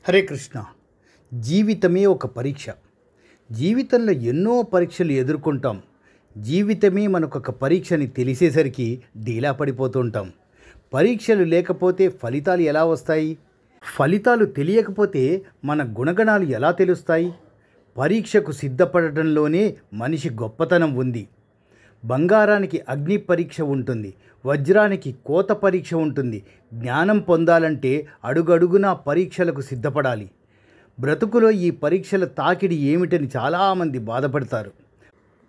హరే కృష్ణ. జీవితమే ఒక పరీక్ష. జీవితంలో ఎన్నో పరీక్షలు ఎదుర్కొంటాం. జీవితమే మనకొక పరీక్షని తెలిసేసరికి డీలా పడిపోతుంటాం. పరీక్షలు లేకపోతే ఫలితాలు ఎలా వస్తాయి? ఫలితాలు తెలియకపోతే మన గుణగణాలు ఎలా తెలుస్తాయి? పరీక్షకు సిద్ధపడటంలోనే మనిషి గొప్పతనం ఉంది. బంగారానికి అగ్ని పరీక్ష ఉంటుంది, వజ్రానికి కోత పరీక్ష ఉంటుంది. జ్ఞానం పొందాలంటే అడుగడుగునా పరీక్షలకు సిద్ధపడాలి. బ్రతుకులో ఈ పరీక్షల తాకిడి ఏమిటని చాలామంది బాధపడతారు.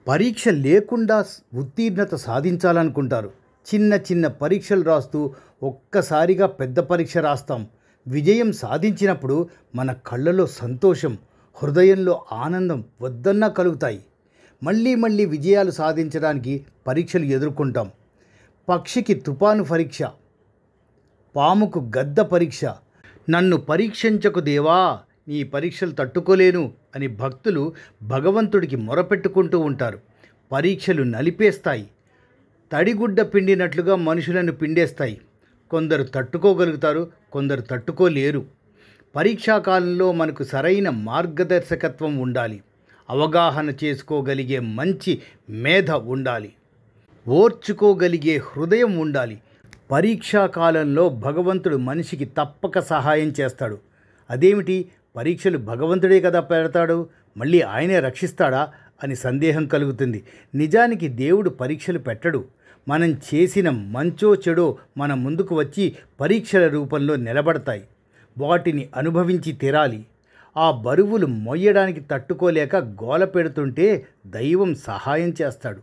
పరీక్ష లేకుండా ఉత్తీర్ణత సాధించాలనుకుంటారు. చిన్న చిన్న పరీక్షలు రాస్తూ ఒక్కసారిగా పెద్ద పరీక్ష రాస్తాం. విజయం సాధించినప్పుడు మన కళ్ళలో సంతోషం, హృదయంలో ఆనందం వద్దన్నా కలుగుతాయి. మళ్ళీ మళ్ళీ విజయాలు సాధించడానికి పరీక్షలు ఎదుర్కొంటాం. పక్షికి తుపాను పరీక్ష, పాముకు గద్ద పరీక్ష. నన్ను పరీక్షించకు దేవా, నీ పరీక్షలు తట్టుకోలేను అని భక్తులు భగవంతుడికి మొరపెట్టుకుంటూ ఉంటారు. పరీక్షలు నలిపేస్తాయి. తడిగుడ్డ పిండినట్లుగా మనుషులను పిండేస్తాయి. కొందరు తట్టుకోగలుగుతారు, కొందరు తట్టుకోలేరు. పరీక్షాకాలంలో మనకు సరైన మార్గదర్శకత్వం ఉండాలి. అవగాహన చేసుకోగలిగే మంచి మేధ ఉండాలి. ఓర్చుకోగలిగే హృదయం ఉండాలి. పరీక్షాకాలంలో భగవంతుడు మనిషికి తప్పక సహాయం చేస్తాడు. అదేమిటి, పరీక్షలు భగవంతుడే కదా పెడతాడు, మళ్ళీ ఆయనే రక్షిస్తాడా అని సందేహం కలుగుతుంది. నిజానికి దేవుడు పరీక్షలు పెట్టడు. మనం చేసిన మంచో చెడో మన ముందుకు వచ్చి పరీక్షల రూపంలో నిలబడతాయి. వాటిని అనుభవించి తీరాలి. ఆ బరువులు మొయ్యడానికి తట్టుకోలేక గోల పెడుతుంటే దైవం సహాయం చేస్తాడు.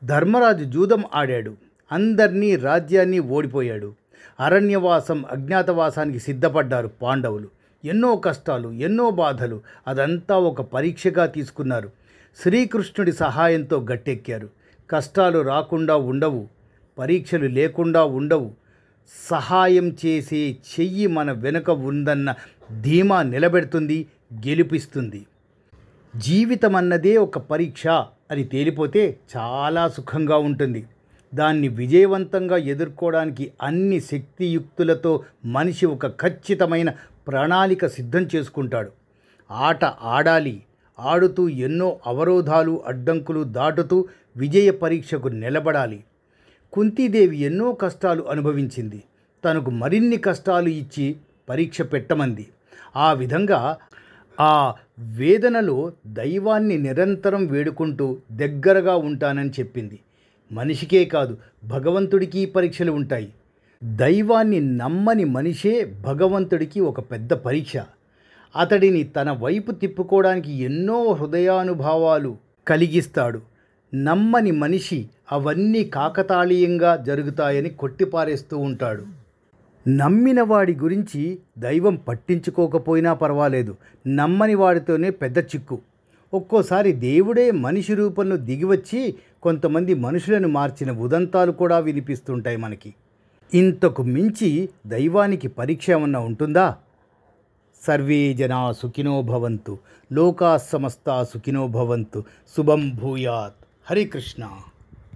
ధర్మరాజు జూదం ఆడాడు, అందరినీ రాజ్యాన్ని ఓడిపోయాడు. అరణ్యవాసం, అజ్ఞాతవాసానికి సిద్ధపడ్డారు పాండవులు. ఎన్నో కష్టాలు, ఎన్నో బాధలు, అదంతా ఒక పరీక్షగా తీసుకున్నారు. శ్రీకృష్ణుడి సహాయంతో గట్టెక్కారు. కష్టాలు రాకుండా ఉండవు, పరీక్షలు లేకుండా ఉండవు. సహాయం చేసే చెయ్యి మన వెనుక ఉందన్న ధీమా నిలబెడుతుంది, గెలిపిస్తుంది. జీవితం అన్నదే ఒక పరీక్ష అని తేలిపోతే చాలా సుఖంగా ఉంటుంది. దాన్ని విజయవంతంగా ఎదుర్కోవడానికి అన్ని శక్తియుక్తులతో మనిషి ఒక ఖచ్చితమైన ప్రణాళిక సిద్ధం చేసుకుంటాడు. ఆట ఆడాలి. ఆడుతూ ఎన్నో అవరోధాలు, అడ్డంకులు దాటుతూ విజయ పరీక్షకు నిలబడాలి. కుంతీదేవి ఎన్నో కష్టాలు అనుభవించింది. తనకు మరిన్ని కష్టాలు ఇచ్చి పరీక్ష పెట్టమంది. ఆ విధంగా ఆ వేదనలో దైవాన్ని నిరంతరం వేడుకుంటూ దగ్గరగా ఉంటానని చెప్పింది. మనిషికే కాదు, భగవంతుడికి పరీక్షలు ఉంటాయి. దైవాన్ని నమ్మని మనిషే భగవంతుడికి ఒక పెద్ద పరీక్ష. అతడిని తన వైపు తిప్పుకోవడానికి ఎన్నో హృదయానుభవాలు కలిగిస్తాడు. నమ్మని మనిషి అవన్నీ కాకతాళీయంగా జరుగుతాయని కొట్టిపారేస్తూ ఉంటాడు. నమ్మిన వాడి గురించి దైవం పట్టించుకోకపోయినా పర్వాలేదు, నమ్మని వాడితోనే పెద్ద చిక్కు. ఒక్కోసారి దేవుడే మనిషి రూపంలో దిగివచ్చి కొంతమంది మనుషులను మార్చిన ఉదంతాలు కూడా వినిపిస్తుంటాయి మనకి. ఇంతకు మించి దైవానికి పరీక్ష ఏమన్నా ఉంటుందా? సర్వే జనా సుఖినో భవంతు, లోకా సమస్తా సుఖినో భవంతు, శుభం భూయాత్. హరే కృష్ణ.